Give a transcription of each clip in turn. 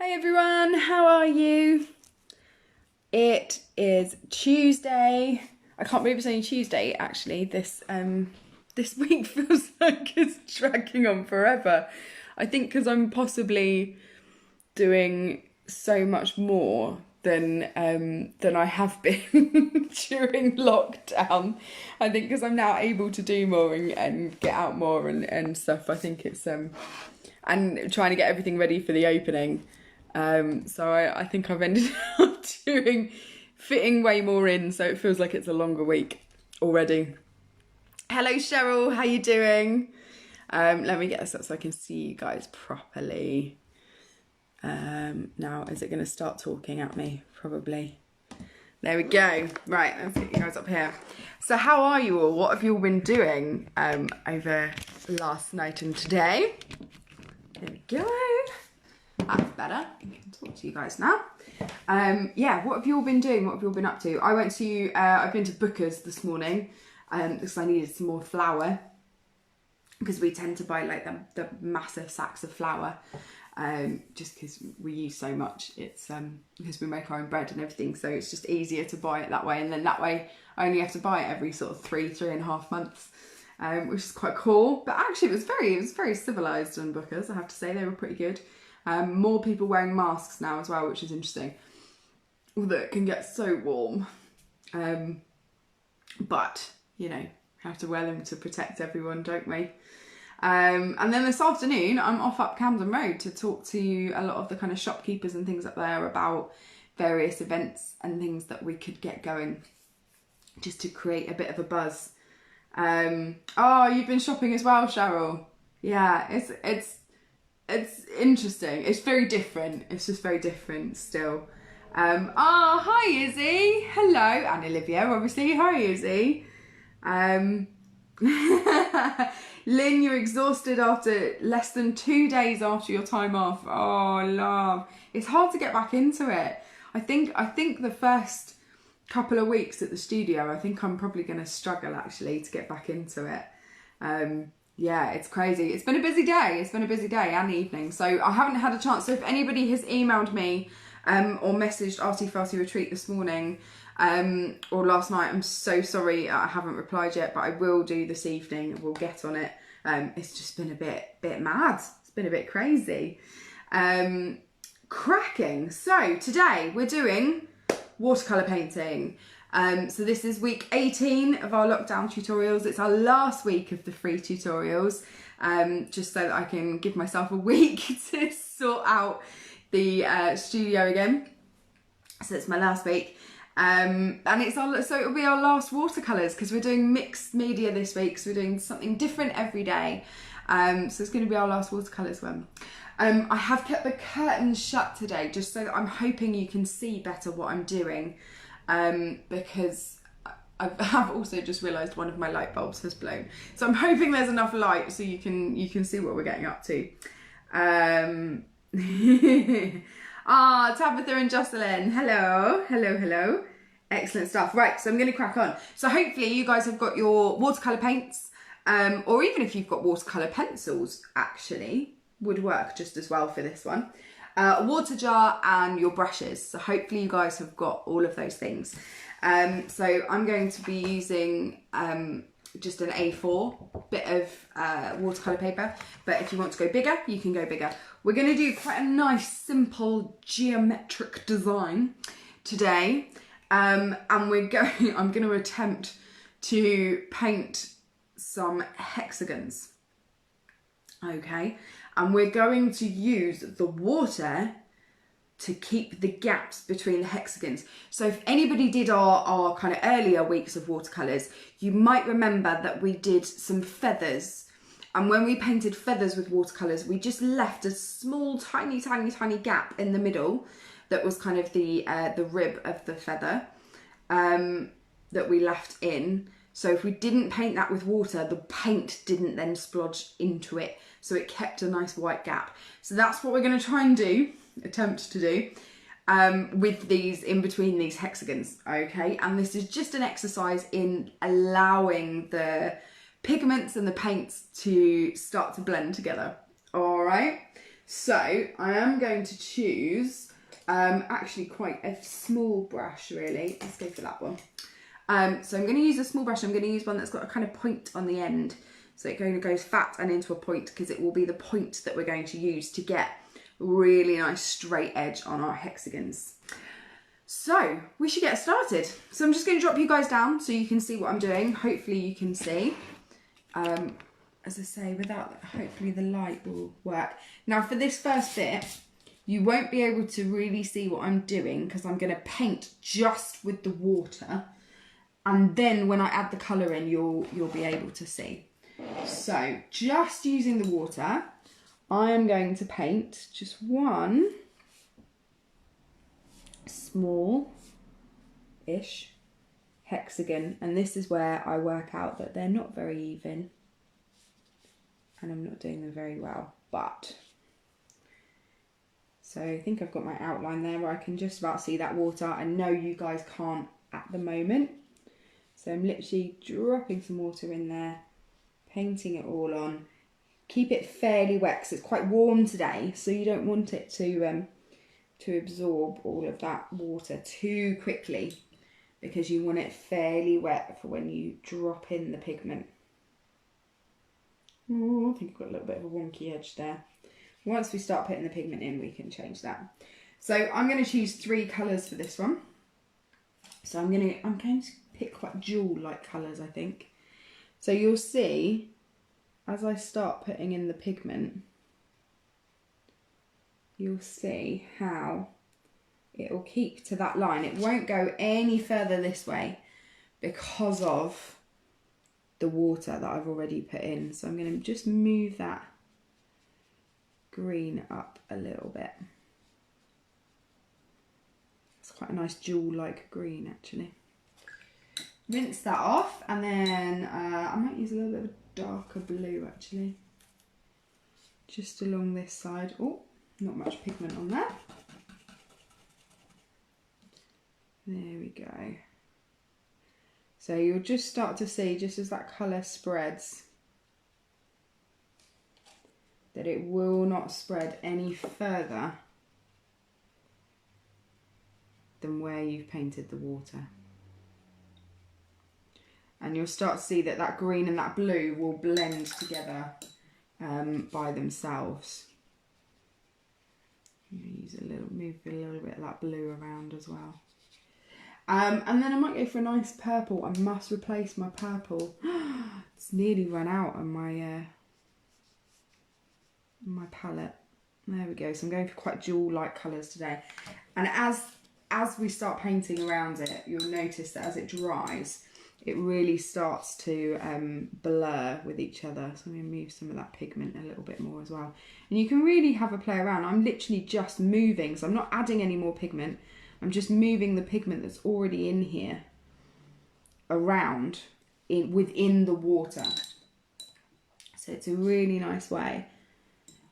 Hey everyone, how are you? It is Tuesday. I can't believe it's only Tuesday actually. This week feels like it's dragging on forever. I think because I'm possibly doing so much more than I have been during lockdown. I think because I'm now able to do more and get out more and stuff. I think it's and trying to get everything ready for the opening. So I think I've ended up fitting way more in, so it feels like it's a longer week already. Hello Cheryl, how you doing? Let me get this up so I can see you guys properly. Now, is it going to start talking at me? Probably. There we go. Right, let's get you guys up here. So how are you all? What have you all been doing over last night and today? There we go. That's better. I can talk to you guys now. Yeah, what have you all been doing? What have you all been up to? I've been to Booker's this morning because I needed some more flour, because we tend to buy like the massive sacks of flour just because we use so much. It's because we make our own bread and everything, so it's just easier to buy it that way, and then that way I only have to buy it every sort of three and a half months, which is quite cool. But actually it was very civilized on Booker's, I have to say. They were pretty good. More people wearing masks now as well, which is interesting. Although it can get so warm. But, you know, have to wear them to protect everyone, don't we? And then this afternoon, I'm off up Camden Road to talk to a lot of the kind of shopkeepers and things up there about various events and things that we could get going, just to create a bit of a buzz. Oh, you've been shopping as well, Cheryl. Yeah, it's interesting. It's very different. It's just very different still. Hi Izzy. Hello. And Olivia, obviously. Hi Izzy. Lynn, you're exhausted after less than 2 days after your time off. Oh, love. It's hard to get back into it. I think the first couple of weeks at the studio, I think I'm probably going to struggle actually to get back into it. Yeah, it's crazy. It's been a busy day. It's been a busy day and evening. So I haven't had a chance. So if anybody has emailed me or messaged Arty Farty Retreat this morning or last night, I'm so sorry I haven't replied yet, but I will do this evening. We'll get on it. It's just been a bit mad. It's been a bit crazy. Cracking. So today we're doing watercolour painting. So this is week 18 of our lockdown tutorials. It's our last week of the free tutorials, just so that I can give myself a week to sort out the studio again. So it's my last week. And so it'll be our last watercolours, because we're doing mixed media this week. So we're doing something different every day. So it's going to be our last watercolours one. I have kept the curtains shut today, just so that I'm hoping you can see better what I'm doing. Because I have also just realised one of my light bulbs has blown. So I'm hoping there's enough light so you can see what we're getting up to. Tabitha and Jocelyn, hello. Excellent stuff. Right, so I'm going to crack on. So hopefully you guys have got your watercolour paints, or even if you've got watercolour pencils, actually, would work just as well for this one. A water jar and your brushes. So hopefully you guys have got all of those things. So I'm going to be using just an A4 bit of watercolour paper, but if you want to go bigger, you can go bigger. We're going to do quite a nice simple geometric design today, and I'm going to attempt to paint some hexagons. Okay, and we're going to use the water to keep the gaps between the hexagons. So if anybody did our kind of earlier weeks of watercolours, you might remember that we did some feathers. And when we painted feathers with watercolours, we just left a small, tiny gap in the middle that was kind of the rib of the feather that we left in. So if we didn't paint that with water, the paint didn't then splodge into it. So it kept a nice white gap. So that's what we're going to try and do, attempt to do, with these, in between these hexagons, okay? And this is just an exercise in allowing the pigments and the paints to start to blend together, all right? So I am going to choose actually quite a small brush really. Let's go for that one. So I'm going to use a small brush. I'm going to use one that's got a kind of point on the end. So it kind of goes fat and into a point, because it will be the point that we're going to use to get a really nice straight edge on our hexagons. So we should get started. So I'm just going to drop you guys down so you can see what I'm doing. Hopefully you can see. As I say, without that, hopefully the light will work. Now for this first bit, you won't be able to really see what I'm doing because I'm going to paint just with the water. And then when I add the colour in, you'll be able to see. So just using the water, I am going to paint just one small-ish hexagon. And this is where I work out that they're not very even. And I'm not doing them very well, but. So I think I've got my outline there where I can just about see that water. I know you guys can't at the moment. So I'm literally dropping some water in there, painting it all on. Keep it fairly wet because it's quite warm today, so you don't want it to absorb all of that water too quickly, because you want it fairly wet for when you drop in the pigment. Oh, I think I've got a little bit of a wonky edge there. Once we start putting the pigment in, we can change that. So I'm going to choose 3 colours for this one. So I'm going to pick quite jewel-like colours, I think. So you'll see, as I start putting in the pigment, you'll see how it will keep to that line. It won't go any further this way because of the water that I've already put in. So I'm going to just move that green up a little bit. It's quite a nice jewel-like green actually. Rinse that off, and then I might use a little bit of a darker blue actually, just along this side. Oh, not much pigment on there. There we go. So you'll just start to see, just as that colour spreads, that it will not spread any further than where you've painted the water. And you'll start to see that that green and that blue will blend together by themselves. Use move a little bit of that blue around as well. And then I might go for a nice purple. I must replace my purple. It's nearly run out on my palette. There we go. So I'm going for quite jewel-like colours today. And as we start painting around it, you'll notice that as it dries, it really starts to blur with each other. So I'm going to move some of that pigment a little bit more as well. And you can really have a play around. I'm literally just moving, so I'm not adding any more pigment. I'm just moving the pigment that's already in here around within the water. So it's a really nice way.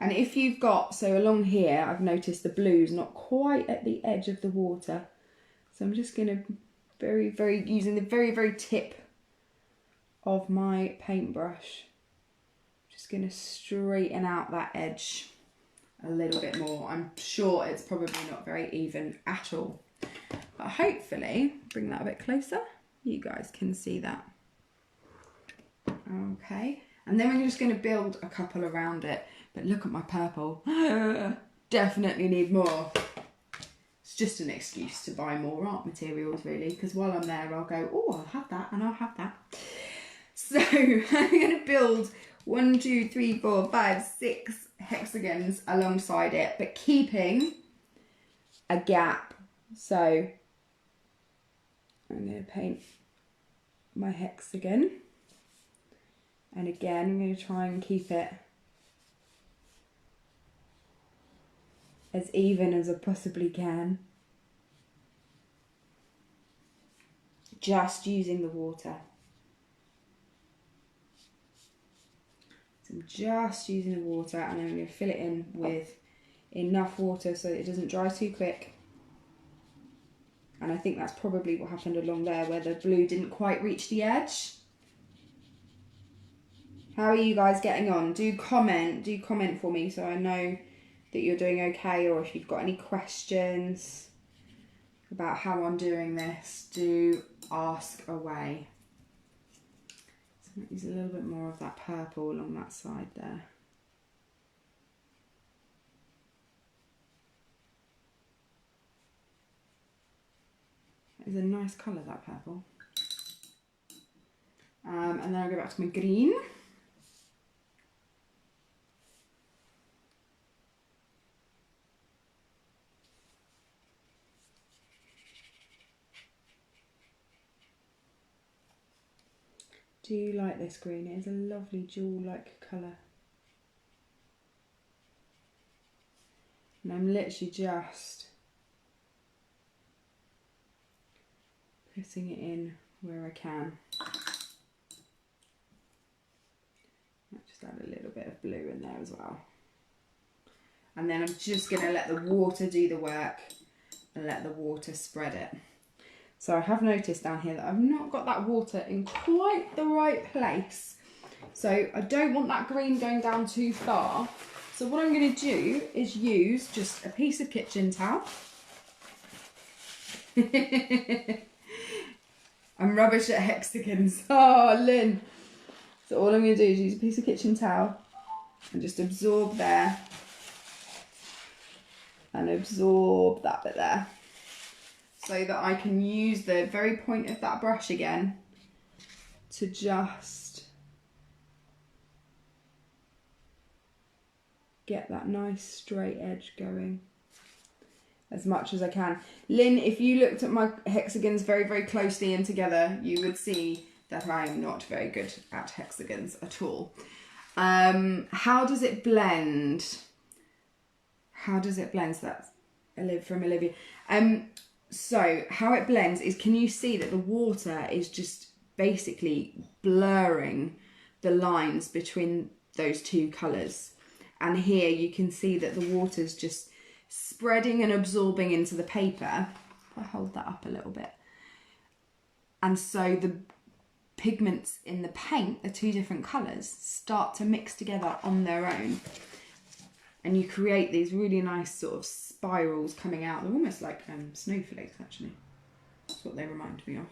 And if you've got, so along here, I've noticed the blue's not quite at the edge of the water. So I'm just going to using the very tip of my paintbrush, just going to straighten out that edge a little bit more. I'm sure it's probably not very even at all, but hopefully, bring that a bit closer, you guys can see that. Okay, and then we're just going to build a couple around it. But look at my purple. Definitely need more. It's just an excuse to buy more art materials really, because while I'm there I'll go, oh, I'll have that and I'll have that. So I'm going to build 1, 2, 3, 4, 5, 6 hexagons alongside it, but keeping a gap. So I'm going to paint my hexagon, and again I'm going to try and keep it as even as I possibly can. Just using the water. So I'm just using the water, and then I'm going to fill it in with enough water so that it doesn't dry too quick. And I think that's probably what happened along there, where the blue didn't quite reach the edge. How are you guys getting on? Do comment for me so I know that you're doing okay, or if you've got any questions about how I'm doing this, do ask away. So I'm going to use a little bit more of that purple along that side there. It's a nice colour, that purple. And then I'll go back to my green. Do you like this green? It is a lovely jewel-like colour. And I'm literally just putting it in where I can. Might just add a little bit of blue in there as well. And then I'm just going to let the water do the work and let the water spread it. So I have noticed down here that I've not got that water in quite the right place. So I don't want that green going down too far. So what I'm going to do is use just a piece of kitchen towel. I'm rubbish at hexagons. Oh, Lynn. So all I'm going to do is use a piece of kitchen towel and just absorb there. And absorb that bit there. So that I can use the very point of that brush again to just get that nice straight edge going as much as I can. Lynn, if you looked at my hexagons very, very closely and together, you would see that I am not very good at hexagons at all. How does it blend? How does it blend? So that's from Olivia. So how it blends is, can you see that the water is just basically blurring the lines between those two colours? And here you can see that the water's just spreading and absorbing into the paper. I'll hold that up a little bit. And so the pigments in the paint, the two different colours, start to mix together on their own. And you create these really nice sort of spirals coming out. They're almost like snowflakes, actually. That's what they remind me of.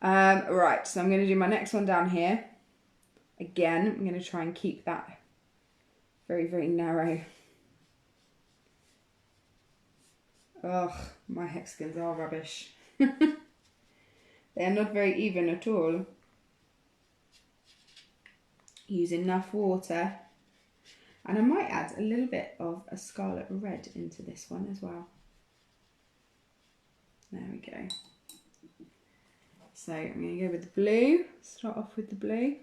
Right, so I'm going to do my next one down here. Again, I'm going to try and keep that very, very narrow. Ugh, my hexagons are rubbish. They are not very even at all. Use enough water. And I might add a little bit of a scarlet red into this one as well. There we go. So I'm going to go with the blue. Start off with the blue.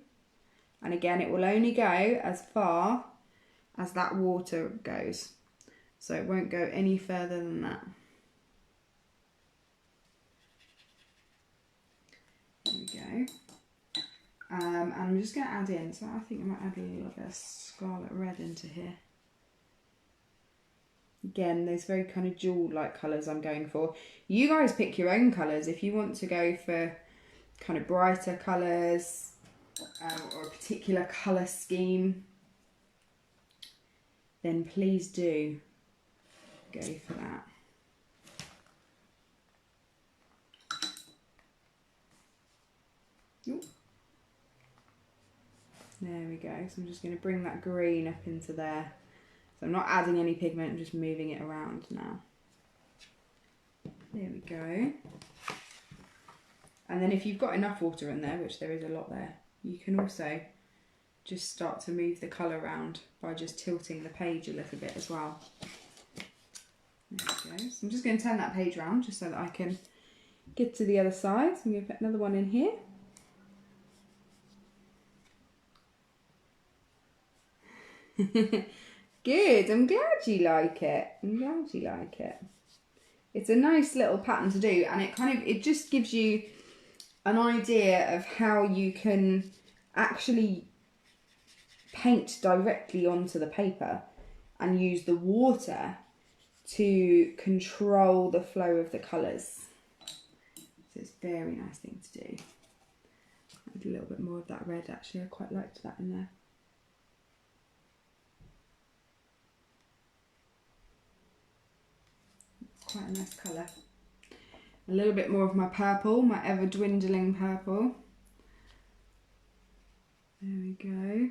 And again, it will only go as far as that water goes. So it won't go any further than that. There we go. And I'm just going to add in, so I think I might add a little bit of scarlet red into here. Again, those very kind of jewel-like colours I'm going for. You guys pick your own colours. If you want to go for kind of brighter colours or a particular colour scheme, then please do go for that. Ooh. There we go. So I'm just going to bring that green up into there. So I'm not adding any pigment, I'm just moving it around now. There we go. And then if you've got enough water in there, which there is a lot there, you can also just start to move the colour around by just tilting the page a little bit as well. There we go. So I'm just going to turn that page around just so that I can get to the other side. So I'm going to put another one in here. Good, I'm glad you like it. I'm glad you like it. It's a nice little pattern to do, and it just gives you an idea of how you can actually paint directly onto the paper and use the water to control the flow of the colours. So it's a very nice thing to do. Add a little bit more of that red, actually. I quite liked that in there. quite a nice colour. A little bit more of my purple, my ever dwindling purple. There we go.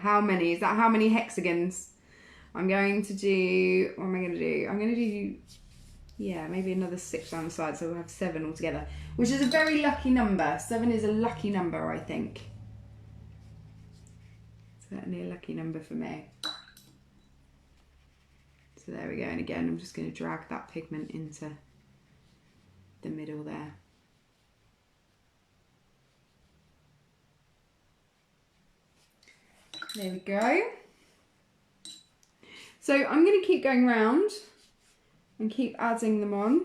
How many? Is that how many hexagons? I'm going to do, what am I going to do? I'm going to do, yeah, maybe another 6 down the side, so we'll have 7 altogether, which is a very lucky number. 7 is a lucky number, I think. Certainly a lucky number for me. So there we go, and again, I'm just going to drag that pigment into the middle there. There we go. So I'm going to keep going round and keep adding them on.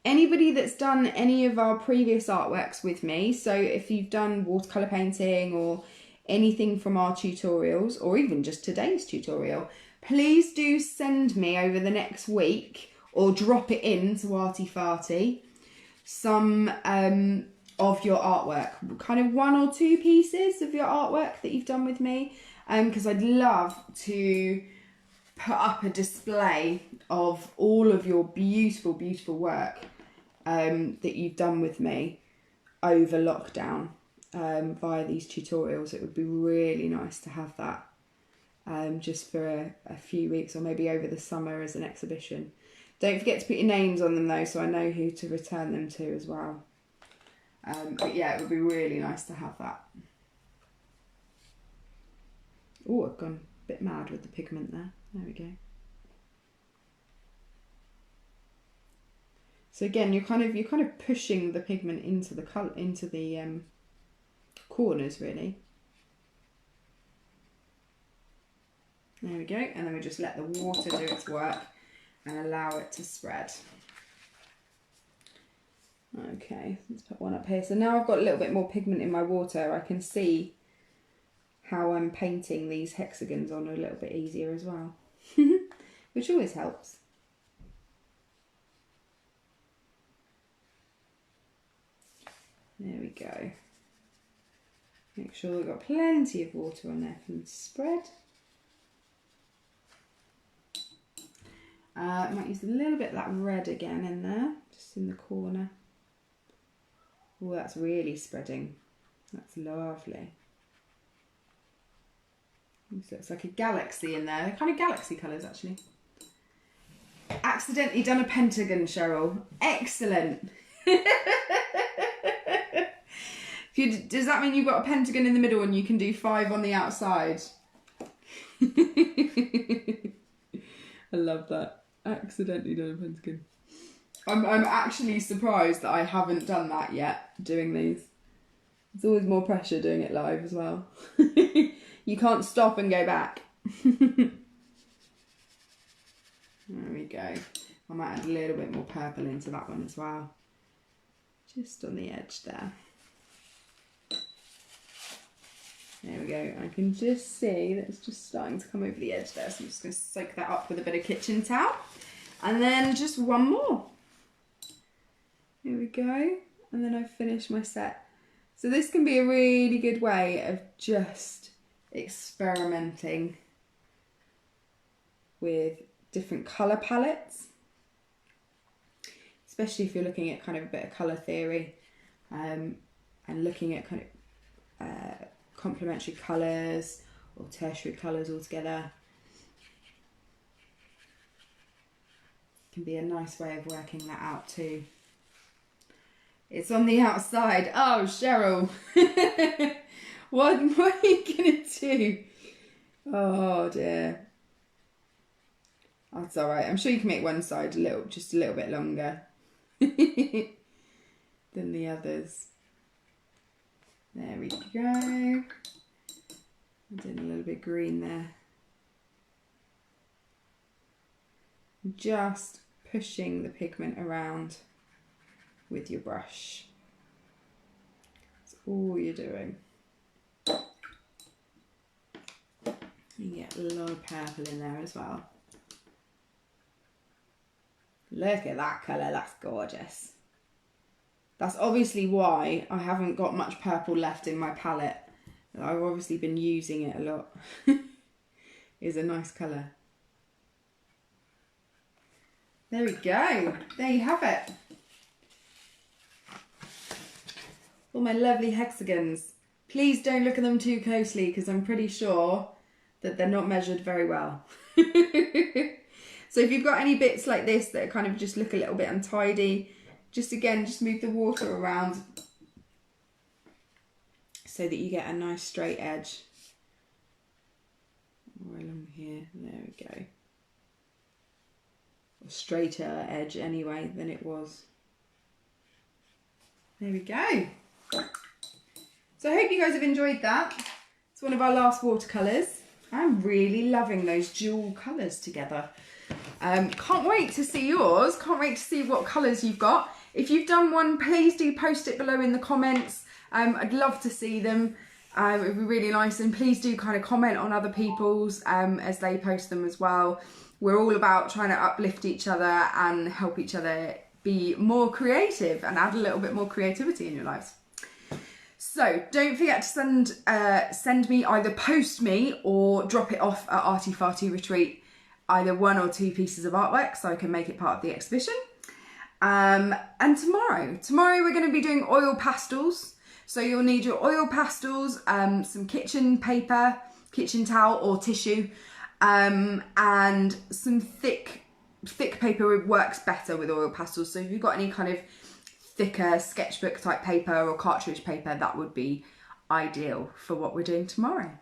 Anybody that's done any of our previous artworks with me, so if you've done watercolour painting or anything from our tutorials, or even just today's tutorial, please do send me over the next week, or drop it in to Arty Farty, some of your artwork, kind of 1 or 2 pieces of your artwork that you've done with me, because I'd love to put up a display of all of your beautiful, beautiful work that you've done with me over lockdown via these tutorials. It would be really nice to have that just for a few weeks, or maybe over the summer as an exhibition. Don't forget to put your names on them though, so I know who to return them to as well. But yeah, it would be really nice to have that. Oh, I've gone a bit mad with the pigment there. There we go. So again, you're kind of pushing the pigment into the color, into the corners really. There we go, and then we just let the water do its work and allow it to spread. Okay, let's put one up here. So now I've got a little bit more pigment in my water, I can see how I'm painting these hexagons on a little bit easier as well, which always helps. There we go. Make sure we've got plenty of water on there for them to spread. I might use a little bit of that red again in there, just in the corner. Oh, that's really spreading. That's lovely. This looks like a galaxy in there. They're kind of galaxy colours, actually. Accidentally done a pentagon, Cheryl. Excellent. Does that mean you've got a pentagon in the middle and you can do 5 on the outside? I love that. Accidentally done a pentagon. I'm actually surprised that I haven't done that yet, doing these. It's always more pressure doing it live as well. You can't stop and go back. There we go. I might add a little bit more purple into that one as well. Just on the edge there. There we go. I can just see that it's just starting to come over the edge there. So I'm just going to soak that up with a bit of kitchen towel. And then just one more. Here we go. And then I've finished my set. So this can be a really good way of just experimenting with different colour palettes. Especially if you're looking at kind of a bit of colour theory and looking at kind of complementary colours or tertiary colours altogether. Can be a nice way of working that out too. It's on the outside. Oh, Cheryl. What are you going to do? Oh dear. That's alright. I'm sure you can make one side just a little bit longer than the others. There we go. I'm doing a little bit green there. Just pushing the pigment around with your brush. That's all you're doing. You get a lot of purple in there as well. Look at that colour, that's gorgeous. That's obviously why I haven't got much purple left in my palette. I've obviously been using it a lot. is a nice colour. There we go. There you have it. All my lovely hexagons. Please don't look at them too closely because I'm pretty sure that they're not measured very well. So if you've got any bits like this that kind of just look a little bit untidy, just move the water around so that you get a nice straight edge. Right along here, there we go. A straighter edge anyway than it was. There we go. So I hope you guys have enjoyed that. It's one of our last watercolours. I'm really loving those dual colours together. Can't wait to see yours. Can't wait to see what colours you've got. If you've done one, please do post it below in the comments. I'd love to see them. It would be really nice, and please do kind of comment on other people's as they post them as well. We're all about trying to uplift each other and help each other be more creative and add a little bit more creativity in your lives. So don't forget to send me, either post me or drop it off at Arty Farty Retreat, either 1 or 2 pieces of artwork so I can make it part of the exhibition. And tomorrow we're going to be doing oil pastels. So you'll need your oil pastels, some kitchen paper, kitchen towel or tissue, and some thick paper works better with oil pastels. So if you've got any kind of thicker sketchbook type paper or cartridge paper, that would be ideal for what we're doing tomorrow.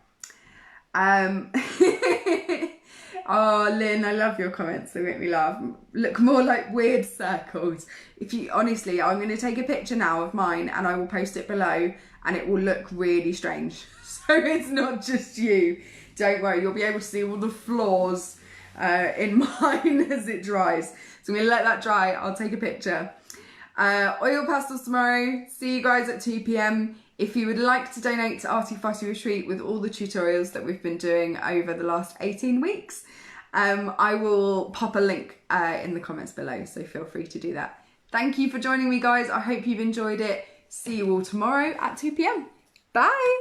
Oh, Lynn, I love your comments. They make me laugh. Look more like weird circles. If you, honestly, I'm going to take a picture now of mine and I will post it below and it will look really strange. So it's not just you. Don't worry, you'll be able to see all the flaws in mine as it dries. So I'm going to let that dry. I'll take a picture. Oil pastels tomorrow. See you guys at 2 p.m. If you would like to donate to Arty Farty Retreat with all the tutorials that we've been doing over the last 18 weeks, I will pop a link in the comments below, so feel free to do that. Thank you for joining me, guys. I hope you've enjoyed it. See you all tomorrow at 2 p.m. Bye!